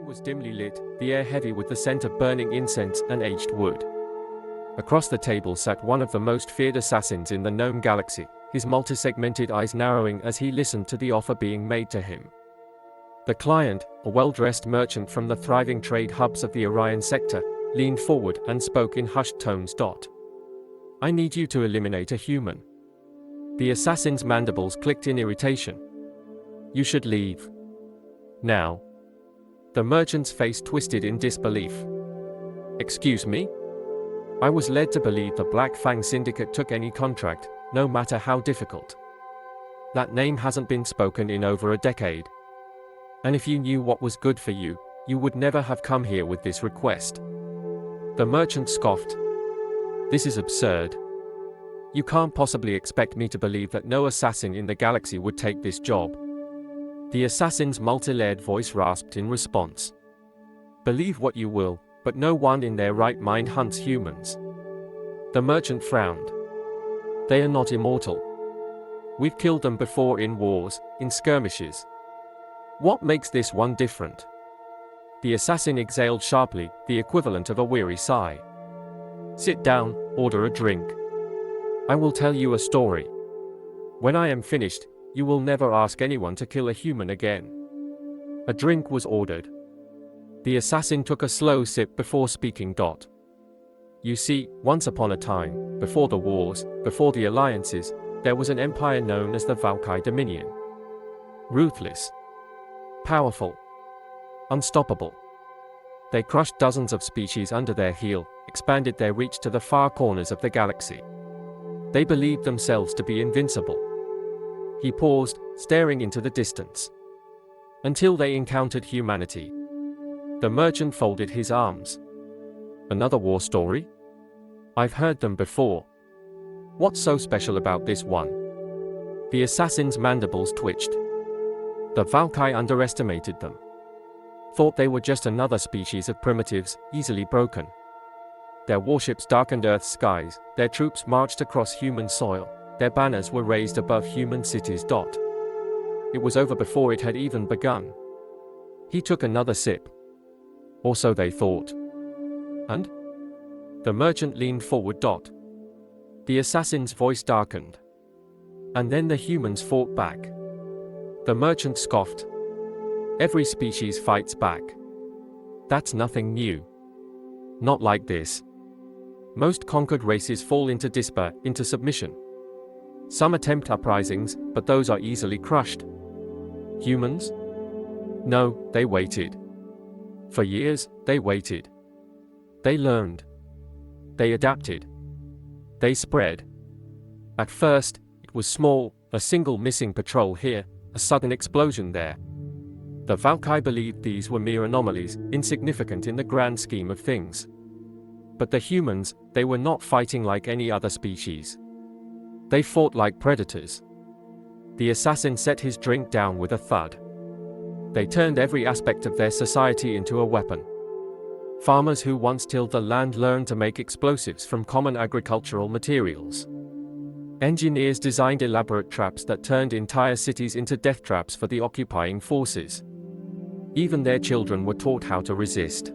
was dimly lit, the air heavy with the scent of burning incense and aged wood. Across the table sat one of the most feared assassins in the known galaxy, his multi-segmented eyes narrowing as he listened to the offer being made to him. The client, a well-dressed merchant from the thriving trade hubs of the Orion sector, leaned forward and spoke in hushed tones. "I need you to eliminate a human." The assassin's mandibles clicked in irritation. "You should leave. Now." The merchant's face twisted in disbelief. "Excuse me? I was led to believe the Black Fang Syndicate took any contract, no matter how difficult. That name hasn't been spoken in over a decade. And if you knew what was good for you, you would never have come here with this request." The merchant scoffed. "This is absurd. You can't possibly expect me to believe that no assassin in the galaxy would take this job." The assassin's multi-layered voice rasped in response. "Believe what you will, but no one in their right mind hunts humans." The merchant frowned. "They are not immortal. We've killed them before in wars, in skirmishes. What makes this one different?" The assassin exhaled sharply, the equivalent of a weary sigh. "Sit down, order a drink. I will tell you a story. When I am finished, you will never ask anyone to kill a human again." A drink was ordered. The assassin took a slow sip before speaking. "You see, once upon a time, before the wars, before the alliances, there was an empire known as the Valkyrie Dominion. Ruthless. Powerful. Unstoppable. They crushed dozens of species under their heel, expanded their reach to the far corners of the galaxy. They believed themselves to be invincible." He paused, staring into the distance. "Until they encountered humanity." The merchant folded his arms. "Another war story? I've heard them before. What's so special about this one?" The assassin's mandibles twitched. The Valkyrie underestimated them. Thought they were just another species of primitives, easily broken. Their warships darkened Earth's skies, their troops marched across human soil, their banners were raised above human cities. It was over before it had even begun. He took another sip. "Or so they thought." "And?" The merchant leaned forward. The assassin's voice darkened. "And then the humans fought back." The merchant scoffed. "Every species fights back. That's nothing new. Not like this. Most conquered races fall into despair, into submission. Some attempt uprisings, but those are easily crushed. Humans? No, they waited. For years, they waited. They learned. They adapted. They spread. At first, it was small, a single missing patrol here, a sudden explosion there. The Valkyrie believed these were mere anomalies, insignificant in the grand scheme of things. But the humans, they were not fighting like any other species. They fought like predators." The assassin set his drink down with a thud. "They turned every aspect of their society into a weapon. Farmers who once tilled the land learned to make explosives from common agricultural materials. Engineers designed elaborate traps that turned entire cities into death traps for the occupying forces. Even their children were taught how to resist.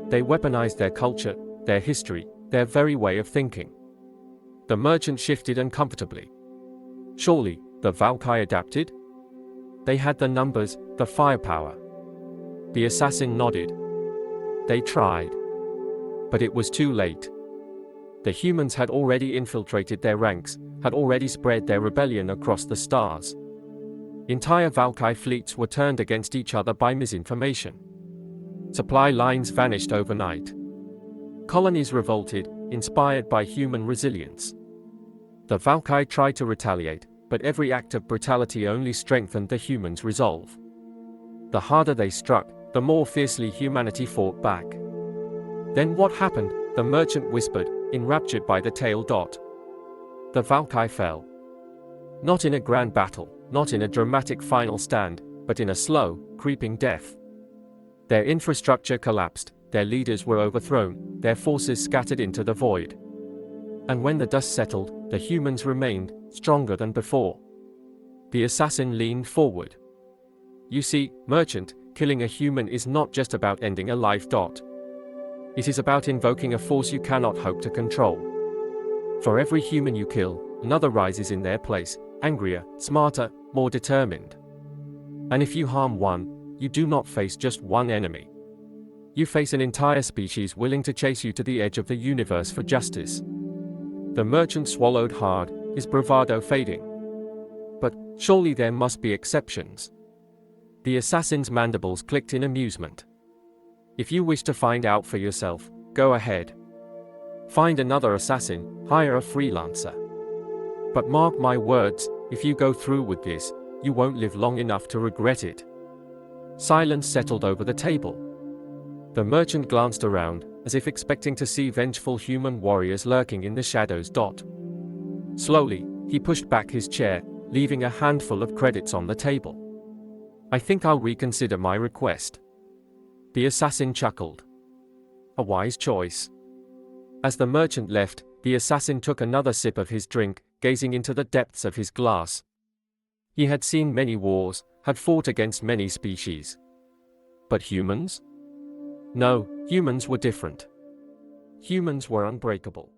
They weaponized their culture, their history, their very way of thinking." The merchant shifted uncomfortably. "Surely, the Valkyrie adapted? They had the numbers, the firepower." The assassin nodded. "They tried. But it was too late. The humans had already infiltrated their ranks, had already spread their rebellion across the stars. Entire Valkyrie fleets were turned against each other by misinformation. Supply lines vanished overnight. Colonies revolted, inspired by human resilience. The Valkyrie tried to retaliate, but every act of brutality only strengthened the humans' resolve. The harder they struck, the more fiercely humanity fought back." "Then what happened?" the merchant whispered, enraptured by the tale. "The Valkyrie fell. Not in a grand battle, not in a dramatic final stand, but in a slow, creeping death. Their infrastructure collapsed, their leaders were overthrown, their forces scattered into the void. And when the dust settled, the humans remained, stronger than before." The assassin leaned forward. "You see, merchant, killing a human is not just about ending a life. It is about invoking a force you cannot hope to control. For every human you kill, another rises in their place, angrier, smarter, more determined. And if you harm one, you do not face just one enemy. You face an entire species willing to chase you to the edge of the universe for justice. The merchant swallowed hard, his bravado fading. But surely there must be exceptions. The assassin's mandibles clicked in amusement. If you wish to find out for yourself, go ahead. Find another assassin, hire a freelancer. But mark my words, if you go through with this, you won't live long enough to regret it. Silence settled over the table. The merchant glanced around, as if expecting to see vengeful human warriors lurking in the shadows. Slowly, he pushed back his chair, leaving a handful of credits on the table. I think I'll reconsider my request. The assassin chuckled. A wise choice. As the merchant left, the assassin took another sip of his drink, gazing into the depths of his glass. He had seen many wars, had fought against many species. But humans? No, humans were different. Humans were unbreakable.